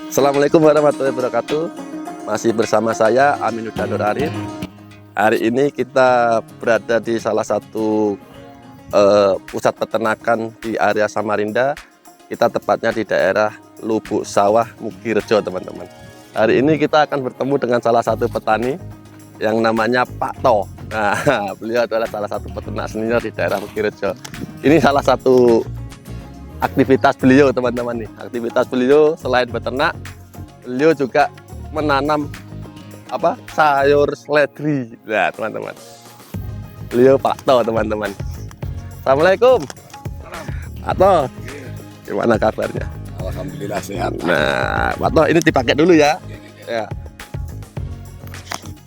Assalamualaikum warahmatullahi wabarakatuh. Masih bersama saya Aminuddin Nur Arif. Hari ini kita berada di salah satu pusat peternakan di area Samarinda. Kita tepatnya di daerah Lubuk Sawah, Mugirejo, teman-teman. Hari ini kita akan bertemu dengan salah satu petani yang namanya Pak To. Nah, beliau adalah salah satu peternak senior di daerah Mugirejo. Ini salah satu aktivitas beliau, teman-teman nih. Aktivitas beliau selain beternak, beliau juga menanam sayur seledri. Nah, teman-teman. Beliau Pak To, teman-teman. Assalamualaikum. Pak To, gimana kabarnya? Alhamdulillah sehat. Nah, Pak To, ini dipakai dulu ya. Ya.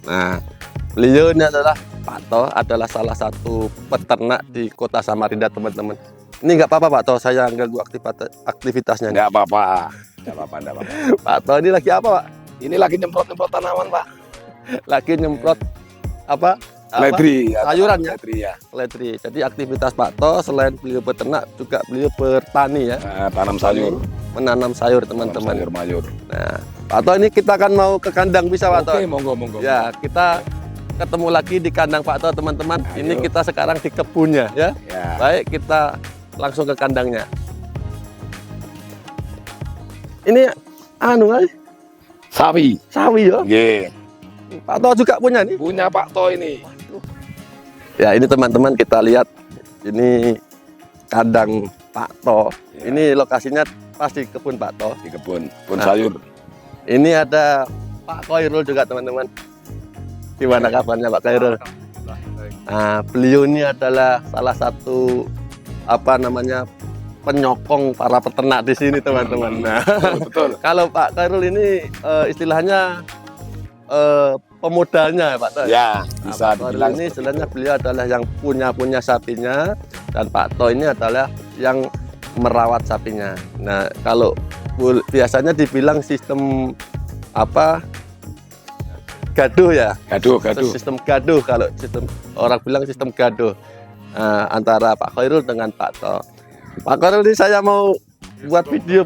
Nah, beliau ini adalah Pak To, adalah salah satu peternak di Kota Samarinda, teman-teman. Ini nggak apa-apa Pak To, saya ganggu aktivitasnya. Nggak apa-apa. Pak To ini lagi apa Pak? Ini lagi nyemprot tanaman Pak. Lagi nyemprot apa? Seledri. Sayuran ya? Seledri ya. Seledri. Jadi aktivitas Pak To selain beliau beternak juga beliau bertani ya. Nah, tanam sayur. Menanam sayur, teman-teman. Sayur mayur. Nah, Pak To ini kita akan mau ke kandang, bisa Pak To? Oke, monggo. Ya, kita ketemu lagi di kandang Pak To, teman-teman. Ayo. Ini kita sekarang di kebunnya ya. Ya. Baik, kita langsung ke kandangnya. Ini Sawi. sawi ya. Nggih. Pak To juga punya nih. Punya Pak To ini. Ya, ini teman-teman kita lihat ini kandang Pak To. Ya. Ini lokasinya pasti kebun Pak To. Di kebun Nah. sayur. Ini ada Pak Khairul juga, teman-teman. Gimana kabarnya Pak Khairul? Nah, beliau ini adalah salah satu penyokong para peternak di sini, teman-teman. Nah, Betul. kalau Pak Khairul ini istilahnya pemodalnya ya Pak To. Ya, Nah, bisa Pak Khairul dibilang ini seperti istilahnya beliau adalah yang punya sapinya, dan Pak To ini adalah yang merawat sapinya. Nah, kalau biasanya dibilang sistem gaduh ya. Gaduh. Sistem gaduh, kalau sistem orang bilang sistem gaduh antara Pak Khairul dengan Pak To. Pak Khairul ini saya mau buat video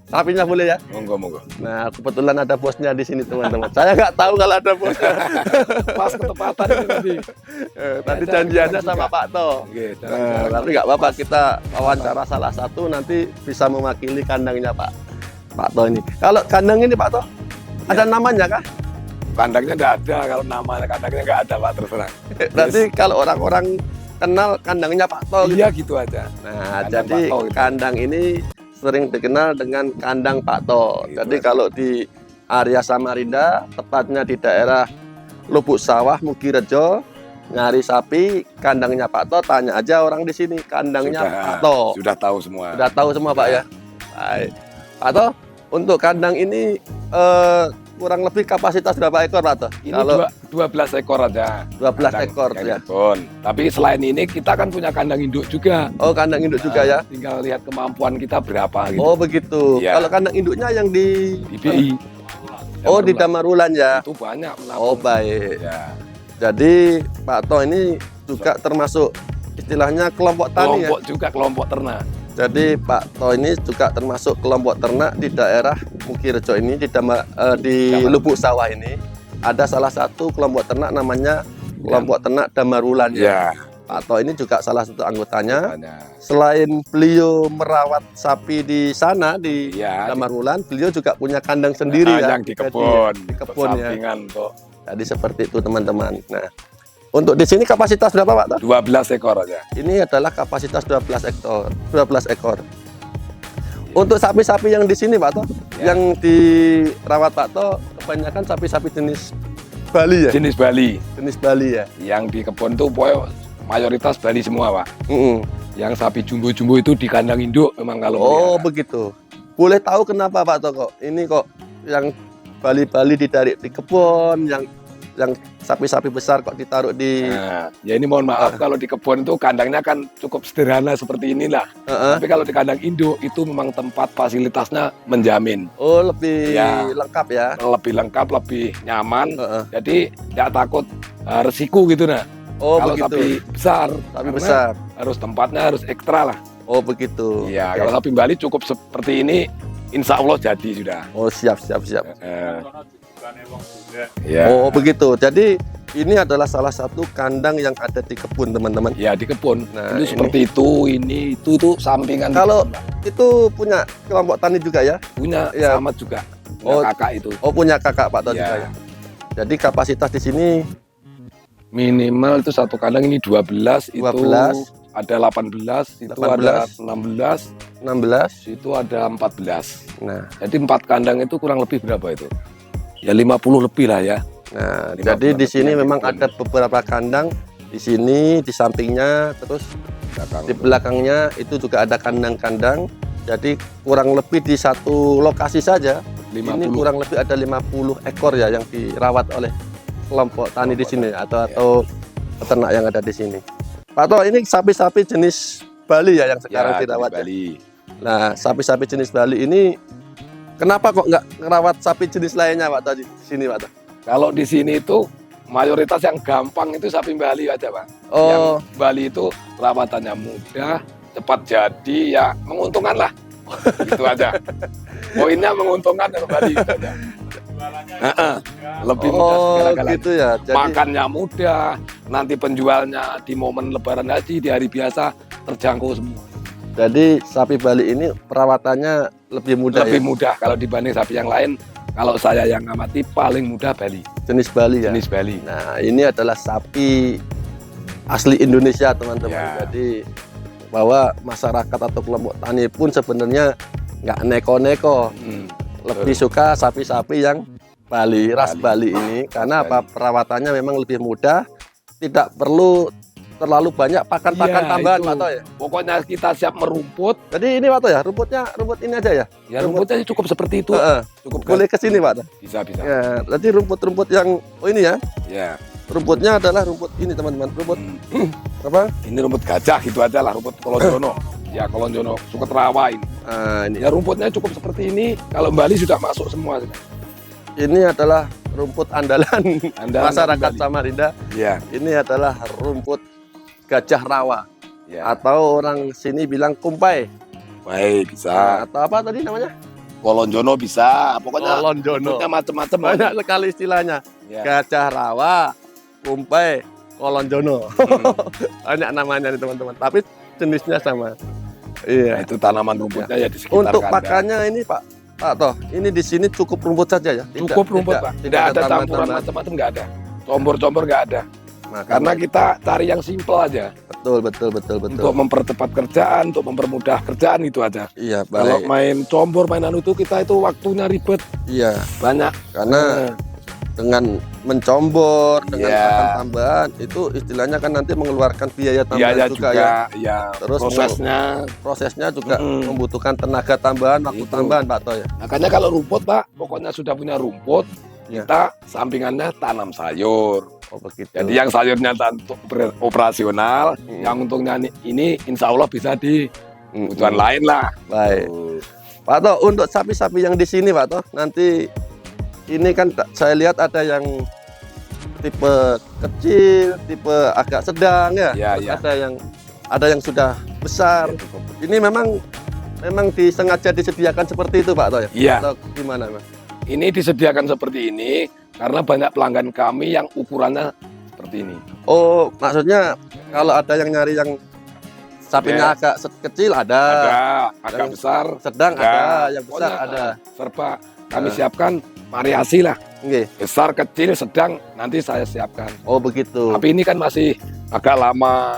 sapinya, boleh ya? Monggo. Nah, kebetulan ada bosnya di sini, teman-teman. Saya nggak tahu kalau ada bosnya. Pas ketepatan ini tadi. Tadi janjiannya sama Pak To. Nggih, Nah, tapi nggak apa-apa, kita wawancara salah satu, nanti bisa mewakili kandangnya Pak To ini. Kalau kandang ini Pak To, ada namanya kah? Kandangnya nggak ada, kalau namanya kandangnya nggak ada Pak, terus terang. Berarti kalau orang-orang kenal kandangnya Pak To gitu. Iya gitu aja. Nah, Kandang jadi Pak To gitu. kandang ini sering dikenal dengan kandang Pak To. Gitu. Jadi kalau di area Samarinda, tepatnya di daerah Lubuk Sawah, Mugirejo, nyari sapi, kandangnya Pak To, tanya aja orang di sini, kandangnya Pak To. Sudah tahu semua. Sudah tahu semua Pak ya. Baik. Pak To, untuk kandang ini kurang lebih kapasitas berapa ekor Pak To? Ini Kalau 12 ekor aja. 12 Kandang ekor yang ya. kebun. Tapi selain ini kita kan punya kandang induk juga. Oh, kandang induk juga ya. Tinggal lihat kemampuan kita berapa gitu. Oh, begitu. Iya. Kalau kandang induknya yang di Di BI. Oh, di Damarulan ya. Itu banyak menampung. Oh, baik. Ya. Jadi Pak To ini juga termasuk istilahnya kelompok tani ya. Kelompok juga kelompok ternak. Jadi Pak To ini juga termasuk kelompok ternak di daerah Mugirejo ini, di Lubuk Sawah ini. Ada salah satu kelompok ternak namanya kelompok ternak Damarulan ya. Ya. Pak To ini juga salah satu anggotanya. Banyak. Selain beliau merawat sapi di sana di Iya. Damarulan, beliau juga punya kandang sendiri ya. Yang di kebun. Di kebun ya. Sampingan tuh. Jadi seperti itu, teman-teman. Nah, untuk di sini kapasitas berapa Pak To? 12 ekor aja. Ini adalah kapasitas 12 ekor. Untuk sapi-sapi yang di sini Pak To, Ya. yang dirawat Pak To, kebanyakan sapi-sapi jenis Bali ya. Jenis Bali. Jenis Bali ya. Yang di kebun tuh pokoknya mayoritas Bali semua Pak. Yang sapi jumbo-jumbo itu di kandang induk memang kalau Oh, pelihara. begitu. Boleh tahu kenapa Pak To kok ini kok yang Bali-Bali ditarik di kebun, yang sapi-sapi besar kok ditaruh di Nah, ya ini mohon maaf kalau di kebun itu kandangnya kan cukup sederhana seperti inilah. Heeh. Tapi kalau di kandang induk itu memang tempat fasilitasnya menjamin. Oh, lebih Ya. lengkap ya. Lebih lengkap, lebih nyaman. Heeh. Jadi tidak takut resiko gitu nah. Oh, Kalau begitu. sapi besar, Sapi karena besar. harus tempatnya harus ekstra lah. Oh, begitu. Iya, Oke. kalau sapi Bali cukup seperti ini insya Allah jadi sudah. Oh, siap. Ya. Oh, begitu. Jadi ini adalah salah satu kandang yang ada di kebun, teman-teman. Ya di kebun. Nah, Ini seperti itu, itu sampingan. Kalau itu punya kelompok tani juga ya? punya ya. sama juga. Punya Oh. kakak itu. Oh, punya kakak Pak Toh Ya. juga ya. Jadi kapasitas di sini Minimal itu satu kandang ini 12, 12, itu ada 18, itu 18, ada 16, 16. itu ada 14. Nah, Jadi 4 kandang itu kurang lebih berapa itu? Ya 50 lebih lah ya. nah, 50 jadi di sini lebih memang kebun. ada beberapa kandang di sini, di sampingnya, terus Belakang. di belakangnya itu juga ada kandang-kandang. Jadi kurang lebih di satu lokasi saja 50. ini kurang lebih ada 50 ekor ya yang dirawat oleh kelompok tani di sini atau peternak yang ada di sini. Pak Toh, ini sapi-sapi jenis Bali ya yang sekarang Ya, dirawat di ya? Bali. Nah, sapi-sapi jenis Bali ini kenapa kok nggak ngerawat sapi jenis lainnya Pak Toh di sini Pak Toh? Kalau di sini itu mayoritas yang gampang itu sapi Bali aja, Pak. Oh. Yang Bali itu perawatannya mudah, cepat jadi, ya menguntungkan lah. Itu aja. Poinnya menguntungkan kalau Bali itu aja. Lebih mudah segala-galanya. Gitu ya. Jadi Makannya mudah, nanti penjualnya di momen Lebaran Haji, di hari biasa terjangkau semua. jadi sapi Bali ini perawatannya lebih mudah Lebih ya. mudah kalau dibanding sapi yang lain. Kalau saya yang ngamati paling mudah Bali, Jenis Bali ya. jenis Bali. Nah, ini adalah sapi asli Indonesia, teman-teman. Ya. Jadi bahwa masyarakat atau kelompok tani pun sebenarnya nggak neko-neko. Lebih suka sapi-sapi yang Bali, ras Bali ini karena apa? Perawatannya memang lebih mudah, tidak perlu terlalu banyak pakan-pakan Iya, tambahan, itu. Pak Toh ya. Pokoknya kita siap merumput, Jadi ini Pak Toh ya, rumput ini aja ya. ya rumputnya cukup seperti itu. Heeh. Cukup Boleh ke sini Pak Toh. bisa. Ya, jadi rumput-rumput yang ini ya. Ya. Rumputnya adalah rumput ini teman-teman. Rumput apa? Ini rumput gajah gitu aja lah, rumput kolonjono. Ya kolonjono, suket rawa ini. Nah, ini Ya rumputnya cukup seperti ini. Kalau Bali sudah masuk semua. ini adalah rumput andalan Andalan masyarakat Bali. Samarinda. Ya. Ini adalah rumput gajah rawa Ya. atau orang sini bilang kumpai. Baik, bisa. Nah, atau apa tadi namanya? Kolonjono bisa. Pokoknya Kolonjono. rumputnya macam-macam. Banyak sekali istilahnya. Ya. Gajah rawa, kumpai, kolonjono. Banyak namanya nih teman-teman. Tapi jenisnya sama. Nah, Iya. itu tanaman rumputnya ya di sekitar Untuk kandang. pakannya ini Pak Toh, ini di sini cukup rumput saja ya? Cukup rumput, Pak. Tidak ada campuran tambahan-tambahan. macam-macam, nggak ada. Combor-combor nggak ada. Nah, Karena kita cari yang simpel aja. betul. Untuk mempercepat kerjaan, untuk mempermudah kerjaan itu aja. Iya, Kalau baik. main combor, main anu itu kita itu waktunya ribet Iya, banyak. karena dengan mencombor dengan Iya. pakan tambahan itu istilahnya kan nanti mengeluarkan biaya tambahan biaya juga, juga, ya. ya. Terus Prosesnya. Prosesnya juga Mm-mm. membutuhkan tenaga tambahan, waktu Itu. tambahan Pak Toh ya. Makanya kalau rumput, Pak, pokoknya sudah punya rumput, Iya. kita sampingannya tanam sayur. Oh begitu. Jadi yang sayurnya untuk operasional, Mm. yang untungnya ini insya Allah bisa di kebutuhan lain lah. Baik. Pak Toh, untuk sapi-sapi yang di sini Pak Toh, nanti ini kan saya lihat ada yang tipe kecil, tipe agak sedang ya. Iya, Terus iya. ada yang sudah besar. Ini memang disengaja disediakan seperti itu Pak Toh ya? Iya. Atau gimana Mas? Ini disediakan seperti ini karena banyak pelanggan kami yang ukurannya seperti ini. Oh, maksudnya kalau ada yang nyari yang sapinya agak kecil ada, Ada agak yang besar, sedang ada, yang besar Pokoknya, ada. serba kami siapkan variasi lah. Nggih. Besar, kecil, sedang nanti saya siapkan. Oh begitu. Tapi ini kan masih agak lama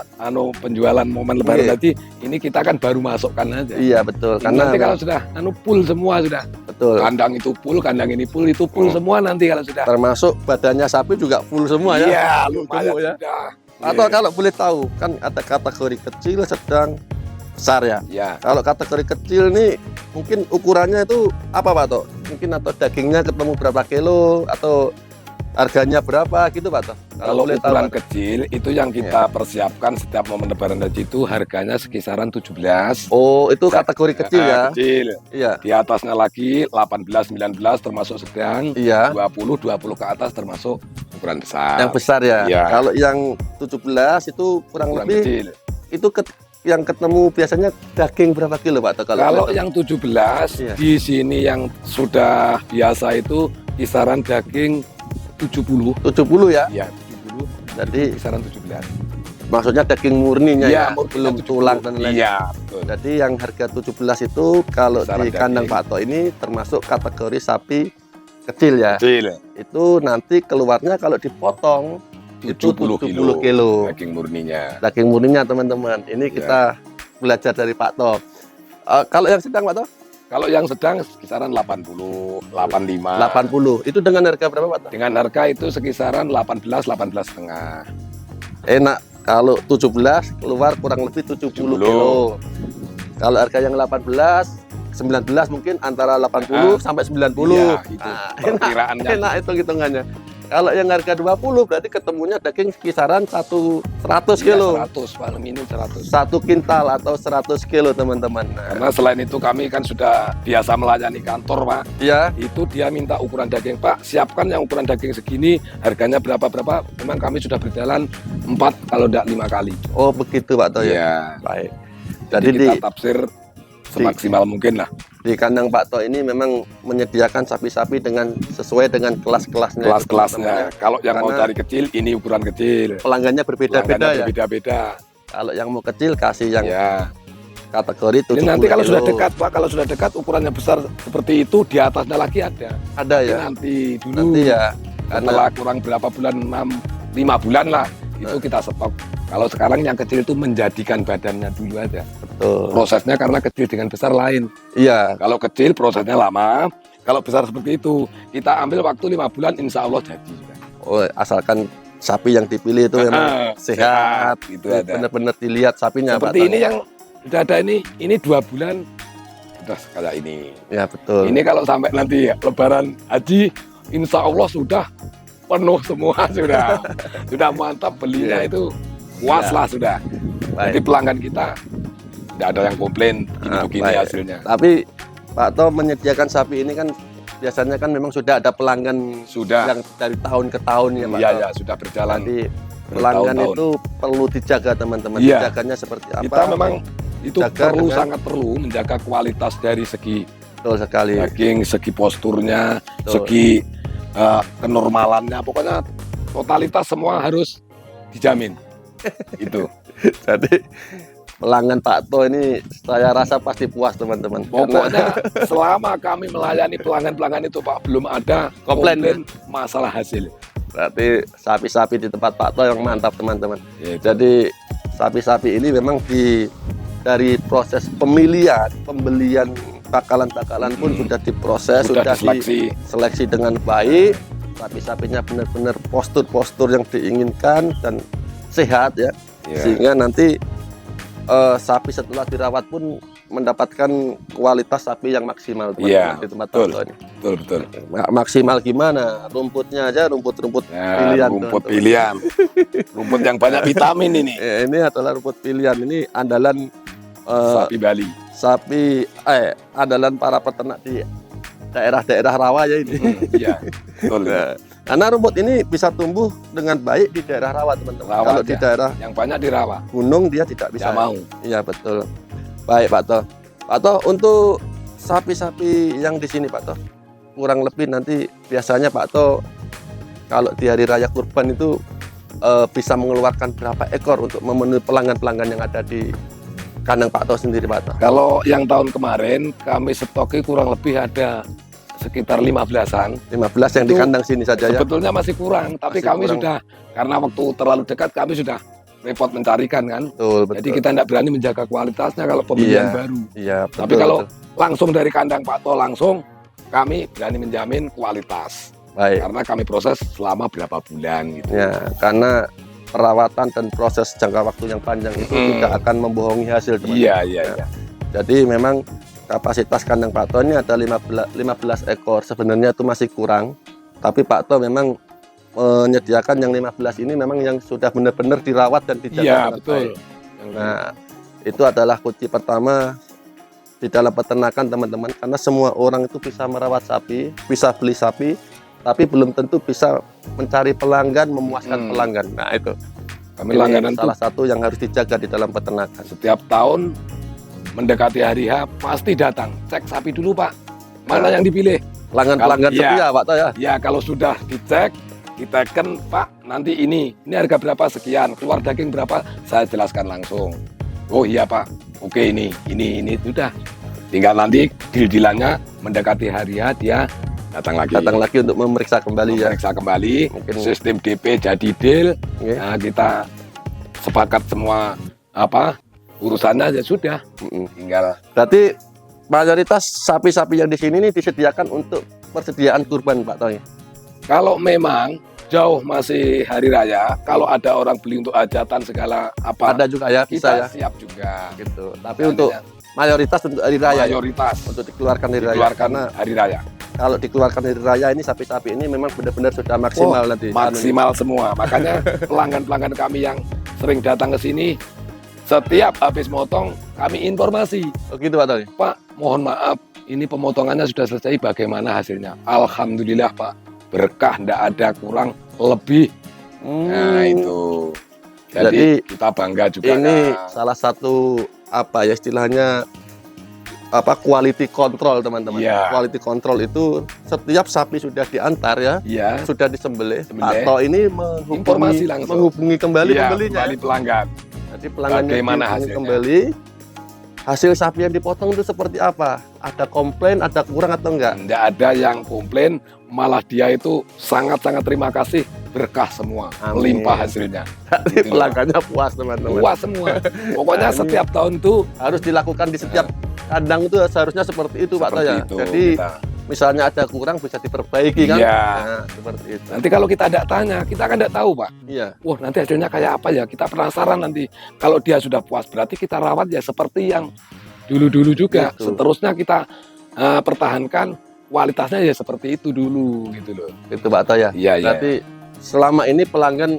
penjualan momen lebaran Iya. tadi. Ini kita kan baru masukkan aja. Iya betul. Ini Karena nanti kalau sudah full semua sudah. betul. Kandang itu full, kandang ini full, itu full semua nanti kalau sudah. Termasuk badannya sapi juga full semua ya. Iya, Full lumayan gemuk ya. sudah. Atau Iya. kalau boleh tahu kan ada kategori kecil, sedang, besar ya. Ya, Kalau kategori kecil nih mungkin ukurannya itu apa Pak Toh? Mungkin atau dagingnya ketemu berapa kilo atau harganya berapa gitu Pak Toh? kalau boleh tahu, ukuran Pak. kecil itu yang kita persiapkan setiap momen lebaran haji itu harganya sekisaran 17. Oh itu kategori kecil ya? Kecil. Iya. Di atasnya lagi 18, 19 termasuk sedang. Iya. 20 ke atas termasuk ukuran besar. Yang besar ya. Iya. Kalau yang 17 itu kurang Ukuran lebih kecil. itu yang ketemu biasanya daging berapa kilo Pak? Kalau yang 17 Iya. di sini yang sudah biasa itu kisaran daging 70. 70 ya? Iya, 70. Jadi Kisaran 17. maksudnya daging murninya Iya, ya, murninya belum 70. tulang dan lain. Iya, betul. Jadi yang harga 17 itu kalau Kisaran di kandang daging. Pak To ini termasuk kategori sapi kecil ya. Kecil. Itu nanti keluarnya kalau dipotong itu 70 kilo. daging murninya. Daging murninya teman-teman. Ini Ya. kita belajar dari Pak To. Kalau yang sedang Pak To? Kalau yang sedang kisaran 80, 85. 80. Itu dengan harga berapa Pak To? Dengan harga itu sekisaran 18,5. Enak. Kalau 17 keluar kurang lebih 70 kilo. Kalau harga yang 18, 19 mungkin antara 80 sampai 90. Iya, itu Nah, perkiraannya. enak itu hitungannya. Kalau yang harga 20 berarti ketemunya daging kisaran 100 kilo. 100, paling minim 100. 1 kintal atau 100 kilo teman-teman. Nah, Karena selain itu kami kan sudah biasa melayani kantor, Pak. ya, Itu dia minta ukuran daging, Pak, siapkan yang ukuran daging segini, harganya berapa. Memang kami sudah berjalan 4 kalau tidak 5 kali. oh begitu Pak To ya. Iya. Baik. Jadi Jadi kita tafsir semaksimal mungkin lah. di kandang Pak To ini memang menyediakan sapi-sapi dengan sesuai dengan kelas-kelasnya. itu, Kelas-kelasnya. teman-teman. Kalau yang mau Karena cari kecil, ini ukuran kecil. Pelanggannya berbeda-beda Pelanggannya ya. berbeda-beda. Kalau yang mau kecil kasih yang Ya. kategori 70 Ini nanti kalau kilo. sudah dekat, Pak, kalau sudah dekat ukurannya besar seperti itu, di atasnya lagi ada. Ada Ini ya. nanti dulu. Nanti ya. Setelah Karena kurang berapa bulan, 5 bulan lah, itu kita stok. Kalau sekarang yang kecil itu menjadikan badannya dulu aja. betul. Prosesnya karena kecil dengan besar lain. Iya, Kalau kecil prosesnya lama, kalau besar seperti itu, kita ambil waktu 5 bulan, insya Allah jadi. oh, asalkan sapi yang dipilih itu memang sehat, itu ada. benar-benar dilihat sapinya Pak Seperti To. ini yang sudah ada ini 2 bulan, sudah kayak ini. Ya betul. Ini kalau sampai nanti Lebaran Haji, insya Allah sudah penuh semua sudah mantap belinya Iya. itu puas Iya. lah sudah. Jadi Baik. pelanggan kita tidak ada yang komplain begini baik. hasilnya. Tapi Pak To menyediakan sapi ini kan biasanya kan memang sudah ada pelanggan Sudah, yang dari tahun ke tahun ya Pak iya To. ya sudah berjalan. Jadi pelanggan bertahun-tahun. itu perlu dijaga teman-teman. Iya. Dijaganya seperti apa? Kita memang itu Jaga perlu dengan- sangat perlu menjaga kualitas dari segi betul sekali. daging, segi posturnya, Betul. segi kenormalannya, pokoknya totalitas semua harus dijamin. Itu. Jadi pelanggan Pak To ini saya rasa pasti puas teman-teman. Pokoknya selama kami melayani pelanggan-pelanggan itu, Pak, belum ada Komplain. masalah hasil. Berarti sapi-sapi di tempat Pak To yang mantap teman-teman. Itu. Jadi sapi-sapi ini memang dari proses pembelian bakalan-bakalan pun sudah diproses, sudah sudah diseleksi. diseleksi dengan baik. Sapi-sapinya benar-benar postur-postur yang diinginkan dan sehat ya. Ya. Sehingga nanti sapi setelah dirawat pun mendapatkan kualitas sapi yang maksimal teman-teman, Iya, di tempat betul. Pak To ini. Betul. Maksimal gimana? Rumputnya aja rumput-rumput Ya, pilihan. rumput teman-teman. pilihan. Rumput yang banyak vitamin ini. Ini adalah rumput pilihan. Ini andalan Sapi Bali. andalan para peternak di daerah-daerah rawa ya ini. Iya. Betul. Nah, karena rumput ini bisa tumbuh dengan baik di daerah rawa teman-teman. Rawa Kalau di aja. daerah Yang banyak dirawat. gunung dia tidak bisa. Tidak mau. Iya betul. Baik Pak To. Pak To, untuk sapi-sapi yang di sini Pak To, kurang lebih nanti biasanya Pak To kalau di hari raya kurban itu bisa mengeluarkan berapa ekor untuk memenuhi pelanggan-pelanggan yang ada di kandang Pak To sendiri Pak To? Kalau yang tahun kemarin kami stoki kurang lebih ada sekitar 15-an. 15 yang di Itu kandang sini saja ya. Sebetulnya masih kurang, tapi Masih kami kurang. sudah, karena waktu terlalu dekat kami sudah repot mencarikan kan. Betul, betul. Jadi kita tidak berani menjaga kualitasnya kalau pembelian Iya. baru. Iya, betul. Tapi kalau betul. langsung dari kandang Pak To langsung, kami berani menjamin kualitas. Baik. Karena kami proses selama berapa bulan gitu. Ya, karena perawatan dan proses jangka waktu yang panjang itu tidak akan membohongi hasil teman-teman. Iya. Jadi memang kapasitas kandang Pak To ini ada 15 ekor. Sebenarnya itu masih kurang. Tapi Pak To memang menyediakan yang 15 ini memang yang sudah benar-benar dirawat dan dijaga Iya, dengan betul. baik. Nah, itu adalah kunci pertama di dalam peternakan teman-teman. Karena semua orang itu bisa merawat sapi, bisa beli sapi, tapi belum tentu bisa mencari pelanggan, memuaskan pelanggan. Nah itu. Kami Ini langganan tuh salah satu yang harus dijaga di dalam peternakan. setiap tahun mendekati hari H pasti datang. Cek sapi dulu Pak, mana yang dipilih. Pelanggan-pelanggan Iya. setia Pak Toh ya. Ya kalau sudah dicek, diteken Pak, nanti ini harga berapa sekian, keluar daging berapa, saya jelaskan langsung. Oh iya Pak, oke ini sudah. Tinggal nanti deal-dealannya mendekati hari H dia datang lagi. Datang lagi untuk memeriksa kembali ya. Periksa kembali, Mungkin sistem DP jadi deal. Oke. Nah, kita sepakat semua urusannya ya sudah. Tinggal Berarti mayoritas sapi-sapi yang di sini nih disediakan untuk persediaan kurban Pak Toh ya. kalau memang jauh masih hari raya, kalau ada orang beli untuk hajatan segala apa, Ada juga ya, bisa kita ya. siap juga. Gitu. Tapi untuk mayoritas untuk hari raya ya. mayoritas Untuk dikeluarkan hari raya. dikeluarkan Karena hari raya. kalau dikeluarkan hari raya ini sapi-sapi ini memang benar-benar sudah maksimal nanti. Maksimal semua. Makanya pelanggan-pelanggan kami yang sering datang ke sini, setiap habis motong kami informasi, Oh gitu Pak Toh. Pak, mohon maaf, ini pemotongannya sudah selesai, bagaimana hasilnya? Alhamdulillah Pak, berkah, ndak ada kurang lebih. Nah itu. Jadi kita bangga juga. ini kan. salah satu apa ya istilahnya quality control teman-teman. Iya. Quality control itu setiap sapi sudah diantar ya, Iya. sudah disembelih, Sembelih. atau ini Informasi langsung. menghubungi kembali Iya, pembelinya. kembali pelanggan. Jadi pelanggannya Bagaimana dihubungi hasilnya? kembali. Hasil sapi yang dipotong itu seperti apa? Ada komplain, ada kurang atau enggak? Nggak ada yang komplain, malah dia itu sangat-sangat terima kasih, berkah semua, Amin. limpah hasilnya. Jadi Gitu. pelanggannya puas teman-teman. Puas semua. Pokoknya Nah, ini setiap tahun tuh harus dilakukan di setiap kandang itu seharusnya seperti itu Pak Toh seperti ya. itu. Jadi Kita. misalnya ada kurang bisa diperbaiki kan? Iya. Nah, seperti itu. Nanti kalau kita tidak tanya, kita kan tidak tahu Pak. Iya. Wah nanti hasilnya kayak apa ya? Kita penasaran nanti. Kalau dia sudah puas, berarti kita rawat ya seperti yang dulu-dulu juga. Gitu. Seterusnya kita pertahankan kualitasnya ya seperti itu dulu gitu loh. Itu Pak Toh ya. Iya, iya. Berarti selama ini pelanggan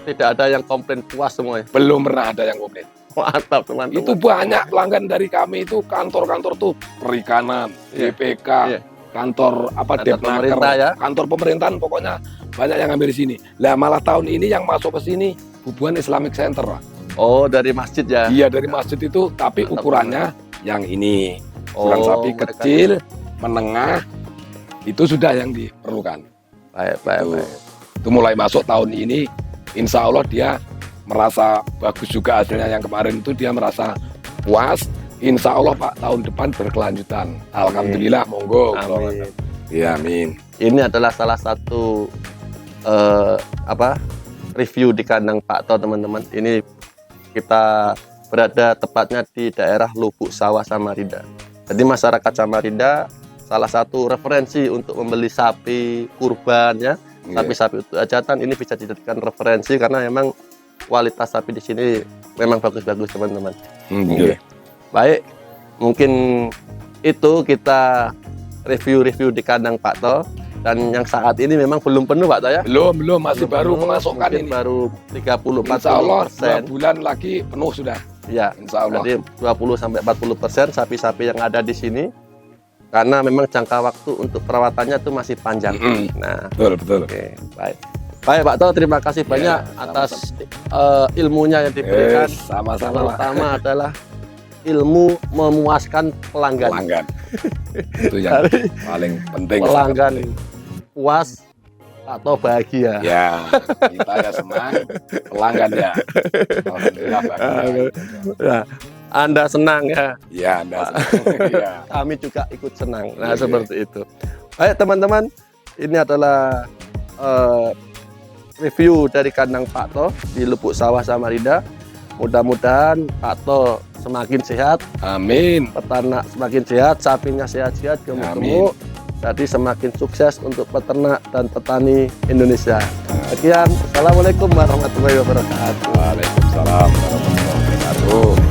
tidak ada yang komplain, puas semuanya. Belum pernah ada yang komplain. Mantap teman-teman. Itu banyak pelanggan dari kami itu kantor-kantor tuh perikanan, Iya. BPK, Iya. kantor Kantor Depnaker, pemerintah ya. kantor pemerintahan, pokoknya banyak yang ngambil di sini. Lah malah tahun ini yang masuk ke sini Bubuan Islamic Center, Pak. Oh, dari masjid ya. Iya dari masjid itu, tapi Mantap, ukurannya yang ini. Ukuran sapi mereka- kecil, menengah, itu sudah yang diperlukan. Baik, baik, Itu, baik. itu mulai masuk tahun ini, insya Allah dia merasa bagus juga hasilnya. Yang kemarin itu dia merasa puas. Insya Allah Pak tahun depan berkelanjutan. Alhamdulillah, monggo. Amin. Iya, amin. Ini adalah salah satu review di kandang Pak Toh teman-teman. Ini kita berada tepatnya di daerah Lubuk Sawah Samarinda. Jadi masyarakat Samarinda salah satu referensi untuk membeli sapi kurban ya, sapi-sapi untuk hajatan ini bisa dijadikan referensi karena memang kualitas sapi di sini memang bagus-bagus teman-teman. Iya. Baik, mungkin itu kita review-review di kandang Pak Toh. Dan yang saat ini memang belum penuh Pak Toh ya. Belum masih baru Belum penuh, pemasukan mungkin ini. baru 30-40%. Insya Allah 2 bulan lagi penuh sudah. Ya, Insya Allah. jadi 20-40% sapi-sapi yang ada di sini karena memang jangka waktu untuk perawatannya itu masih panjang. Mm-mm. Nah, Betul. oke, baik. Baik Pak Toh, terima kasih banyak atas ilmunya yang diberikan. Sama-sama Pak. Terutama adalah ilmu memuaskan pelanggan. Pelanggan. Itu yang Dari paling penting. pelanggan puas atau bahagia. Ya, kita ya senang, pelanggan ya. Alhamdulillah bahagia. Nah, Anda senang ya, Ya, Anda senang. Ya. kami juga ikut senang. Iya. Nah, seperti itu. Baik teman-teman, ini adalah review dari kandang Pak Toh di Lubuk Sawah Samarinda. Mudah-mudahan Pak Toh semakin sehat, Amin. peternak semakin sehat, sapinya sehat-sehat, gemuk-gemuk. Jadi semakin sukses untuk peternak dan petani Indonesia. Sekian, Assalamualaikum warahmatullahi wabarakatuh. Waalaikumsalam warahmatullahi wabarakatuh.